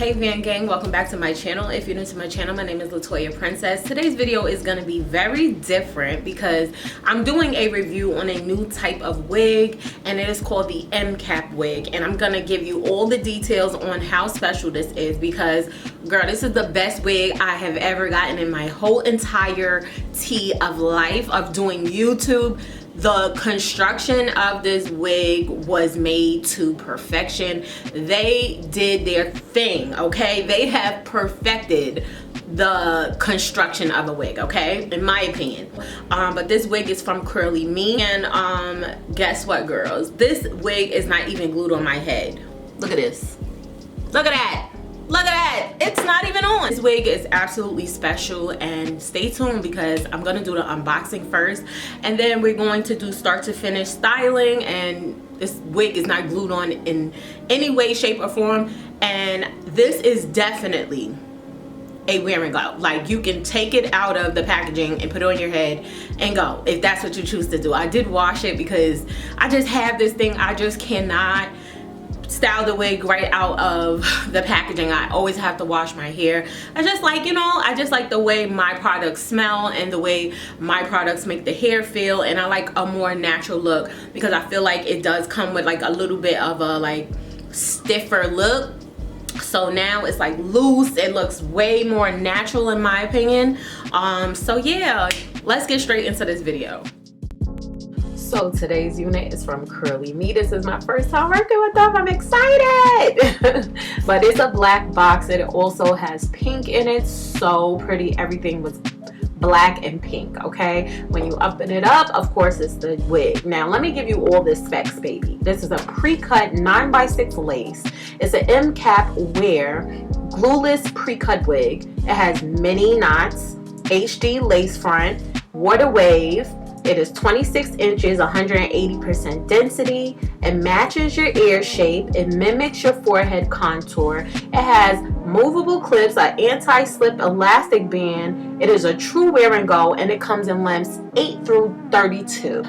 Hey Van Gang, welcome back to my channel. If you're new to my channel, my name is LaToya Princess. Today's video is going to be very different because I'm doing a review on a new type of wig, and it is called the 𝐿-𝐂𝐀𝐏 wig, and I'm going to give you all the details on how special this is because, girl, this is the best wig I have ever gotten in my whole entire tea of life of doing YouTube. The construction of this wig was made to perfection. They did their thing, okay? They have perfected the construction of a wig, okay, in my opinion. But this wig is from CurlyMe, and guess what, girls? This wig is not even glued on my head. Look at this. Look at that. Look at that, it's not even on. This wig is absolutely special, and stay tuned because I'm gonna do the unboxing first, and then we're going to do start to finish styling. And this wig is not glued on in any way, shape, or form, and this is definitely a wear and go. Like, you can take it out of the packaging and put it on your head and go if that's what you choose to do. I did wash it because I just have this thing, I just cannot style the wig right out of the packaging. I always have to wash my hair. I just like, you know, I just like the way my products smell and the way my products make the hair feel, and I like a more natural look because I feel like it does come with like a little bit of a like stiffer look. So now it's like loose, it looks way more natural in my opinion. So yeah, let's get straight into this video. So today's unit is from CurlyMe. This is my first time working with them. I'm excited. But it's a black box, and it also has pink in it. So pretty. Everything was black and pink, okay? When you open it up, of course, it's the wig. Now, let me give you all the specs, baby. This is a pre-cut 9x6 lace. It's an 𝐿-𝐂𝐀𝐏 wear glueless pre-cut wig. It has mini knots, HD lace front, water wave. It is 26 inches, 180% density. It matches your ear shape. It mimics your forehead contour. It has movable clips, an anti-slip elastic band. It is a true wear and go, and it comes in lengths 8 through 32.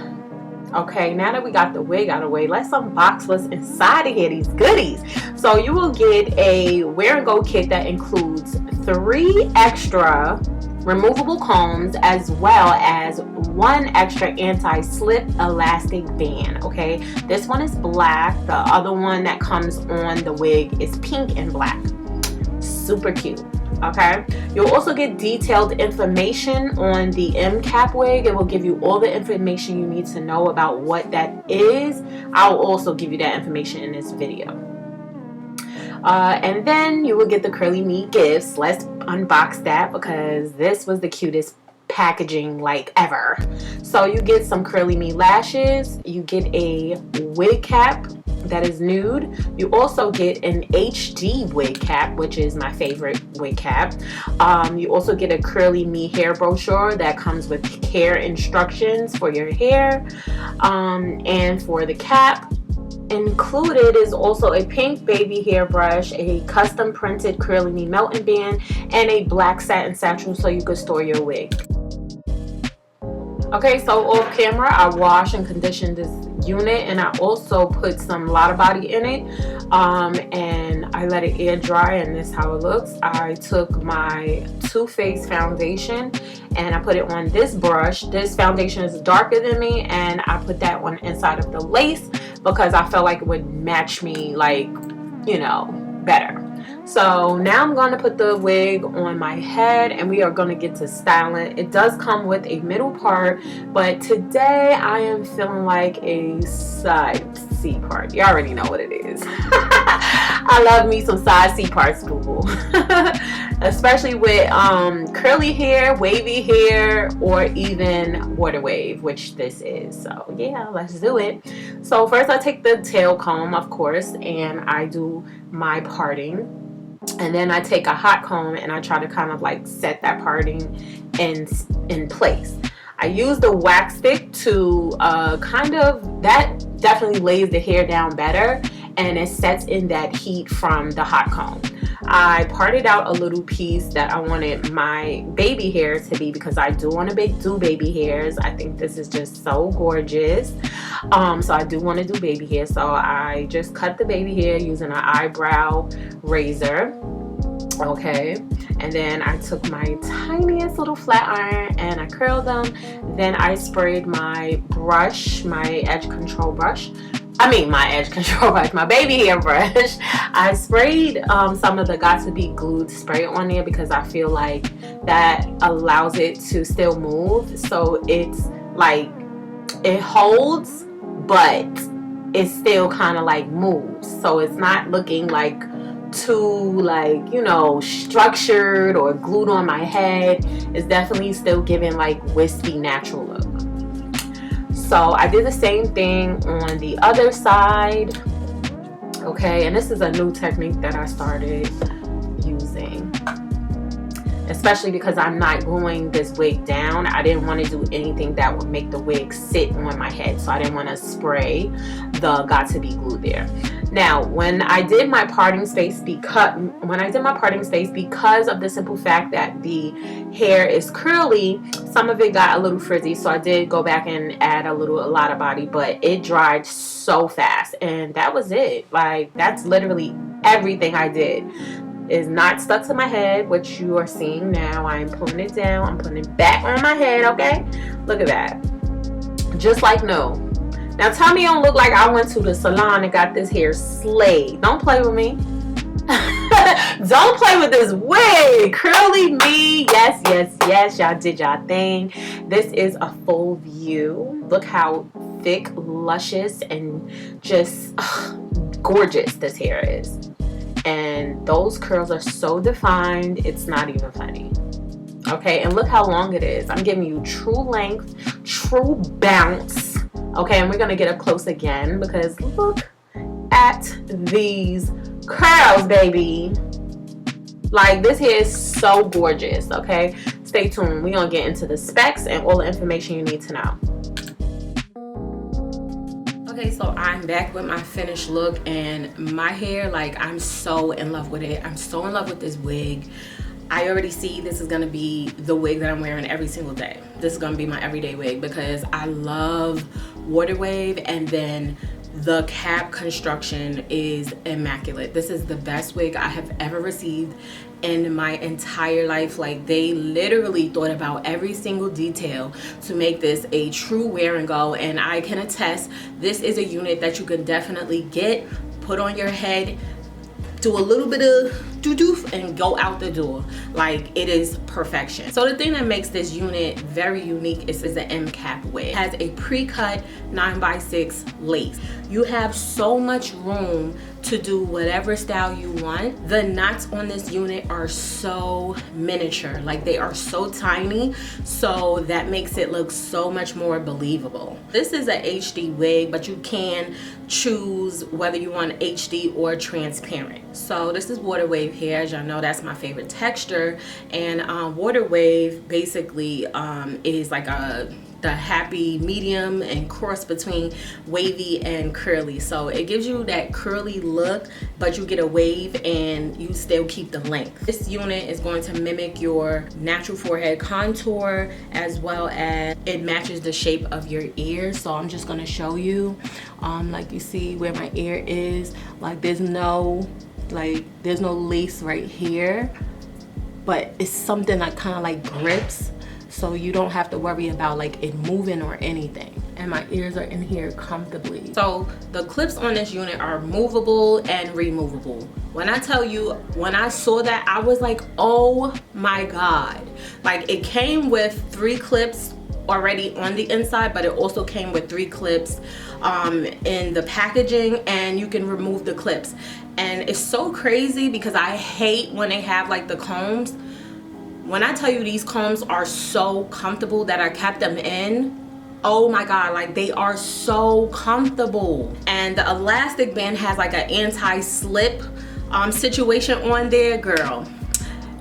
Okay, now that we got the wig out of the way, let's unbox what's inside of here, these goodies. So you will get a wear and go kit that includes 3 extra removable combs as well as 1 extra anti-slip elastic band. Okay, this one is black, the other one that comes on the wig is pink and black. Super cute. Okay, you'll also get detailed information on the 𝐿-𝐂𝐀𝐏 wig. It will give you all the information you need to know about what that is. I'll also give you that information in this video. And then you will get the CurlyMe gifts. Let's unbox that because this was the cutest packaging like ever. So you get some CurlyMe lashes, you get a wig cap that is nude, you also get an HD wig cap, which is my favorite wig cap. You also get a CurlyMe hair brochure that comes with hair instructions for your hair, and for the cap. Included is also a pink baby hairbrush, a custom printed CurlyMe melting band, and a black satin satchel so you could store your wig. Okay, so off camera, I washed and conditioned this unit, and I also put some Lotta Body in it, and I let it air dry, and this is how it looks. I took my Too Faced foundation and I put it on this brush. This foundation is darker than me, and I put that on the inside of the lace because I felt like it would match me, like, you know, better. So now I'm going to put the wig on my head, and we are going to get to styling. It does come with a middle part, but today I am feeling like a side C part. You already know what it is. I love me some side C parts, Google. Especially with curly hair, wavy hair, or even water wave, which this is. So yeah, let's do it. So first I take the tail comb, of course, and I do my parting. And then I take a hot comb and I try to kind of like set that parting in place. I use the wax stick to kind of, that definitely lays the hair down better, and it sets in that heat from the hot comb. I parted out a little piece that I wanted my baby hair to be because I do want to do baby hairs. I think this is just so gorgeous. So I do want to do baby hair. So I just cut the baby hair using an eyebrow razor. Okay, and then I took my tiniest little flat iron and I curled them. Then I sprayed my brush, my edge control brush. My edge control brush, my baby hair brush. I sprayed some of the 𝐻𝐷 spray on there because I feel like that allows it to still move. So it's like it holds, but it still kind of like moves. So it's not looking like too like, you know, structured or glued on my head. It's definitely still giving like wispy natural look. So I did the same thing on the other side. Okay, and this is a new technique that I started using, especially because I'm not gluing this wig down. I didn't want to do anything that would make the wig sit on my head, so I didn't want to spray the 𝐻𝐷 glue there. Now, when I did my parting space, because of the simple fact that the hair is curly, some of it got a little frizzy, so I did go back and add a lot of body, but it dried so fast, and that was it. Like, that's literally everything I did. Is not stuck to my head, which you are seeing now. I'm pulling it down, I'm putting it back on my head. Okay, look at that, just like no. Now tell me you don't look like I went to the salon and got this hair slayed. Don't play with me. Don't play with this wig. CurlyMe, yes, y'all did y'all thing. This is a full view. Look how thick, luscious, and just gorgeous this hair is. And those curls are so defined, it's not even funny. Okay, and look how long it is. I'm giving you true length, true bounce. Okay, and we're gonna get up close again because look at these curls, baby. Like, this hair is so gorgeous. Okay, stay tuned. We're gonna get into the specs and all the information you need to know. Okay, so I'm back with my finished look, and my hair, like, I'm so in love with it. I'm so in love with this wig. I already see this is gonna be the wig that I'm wearing every single day. This is gonna be my everyday wig because I love water wave, and then the cap construction is immaculate. This is the best wig I have ever received in my entire life. Like, they literally thought about every single detail to make this a true wear and go, and I can attest this is a unit that you can definitely get, put on your head, do a little bit of doo-doo and go out the door. Like, it is perfection. So the thing that makes this unit very unique is the M cap wig. It has a pre-cut 9x6 lace. You have so much room to do whatever style you want. The knots on this unit are so miniature, like they are so tiny, so that makes it look so much more believable. This is a HD wig, but you can choose whether you want HD or transparent. So this is water wave hair. As y'all know, that's my favorite texture, and water wave basically is like the happy medium and cross between wavy and curly. So it gives you that curly look, but you get a wave and you still keep the length. This unit is going to mimic your natural forehead contour, as well as it matches the shape of your ears. So I'm just gonna show you, like, you see where my ear is, like there's no lace right here, but it's something that kind of like grips, so you don't have to worry about like it moving or anything. And my ears are in here comfortably. So the clips on this unit are movable and removable. When I tell you, when I saw that, I was like, oh my God. Like, it came with 3 clips already on the inside, but it also came with 3 clips in the packaging, and you can remove the clips. And it's so crazy because I hate when they have like the combs. When I tell you these combs are so comfortable that I kept them in, oh my God, like they are so comfortable. And the elastic band has like an anti-slip situation on there, girl.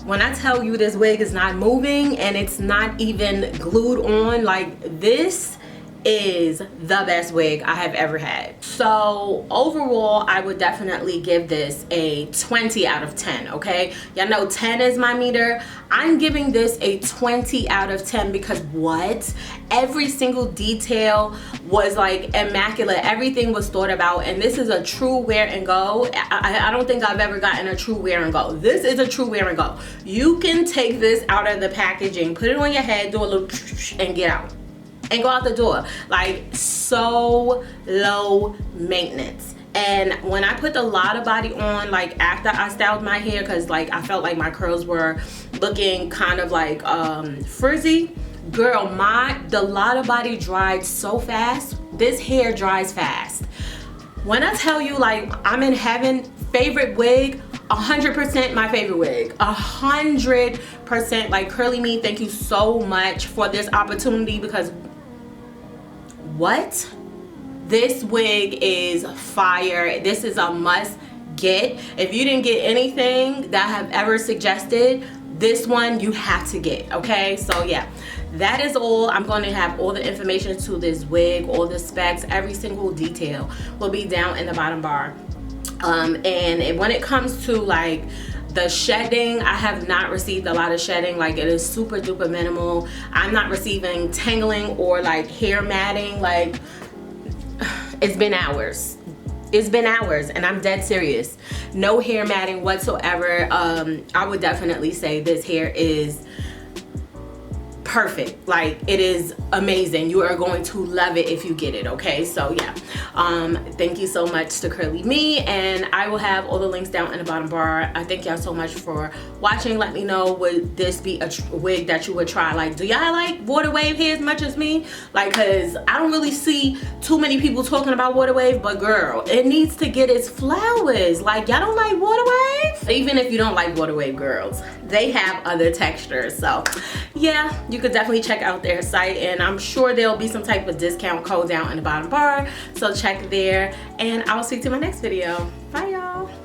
When I tell you this wig is not moving and it's not even glued on, like this is the best wig I have ever had. So overall, I would definitely give this a 20 out of 10, okay? Y'all know 10 is my meter. I'm giving this a 20 out of 10 because what? Every single detail was like immaculate. Everything was thought about, and this is a true wear and go. I don't think I've ever gotten a true wear and go. This is a true wear and go. You can take this out of the packaging, put it on your head, do a little and get out. And go out the door. Like, so low maintenance. And when I put the Lotta body on, like after I styled my hair, because like I felt like my curls were looking kind of like frizzy, girl, the Lotta body dried so fast. This hair dries fast. When I tell you, like, I'm in heaven, favorite wig, 100% my favorite wig, 100%. Like, CurlyMe, thank you so much for this opportunity, because what? This wig is fire. This is a must get. If you didn't get anything that I have ever suggested, this one you have to get, okay? So yeah, that is all. I'm going to have all the information to this wig, all the specs, every single detail will be down in the bottom bar. And when it comes to like the shedding, I have not received a lot of shedding. Like, it is super duper minimal. I'm not receiving tangling or like hair matting. Like, it's been hours. It's been hours, and I'm dead serious. No hair matting whatsoever. I would definitely say this hair is perfect. Like, it is amazing. You are going to love it if you get it, okay? So yeah, thank you so much to CurlyMe, and I will have all the links down in the bottom bar. I thank y'all so much for watching. Let me know, would this be a wig that you would try? Like, do y'all like water wave hair as much as me? Like, because I don't really see too many people talking about water wave, but girl, it needs to get its flowers. Like, y'all don't like water wave? Even if you don't like water wave, girls, they have other textures. So yeah, you could definitely check out their site, and I'm sure there'll be some type of discount code down in the bottom bar, so check there, and I'll see you to my next video. Bye y'all.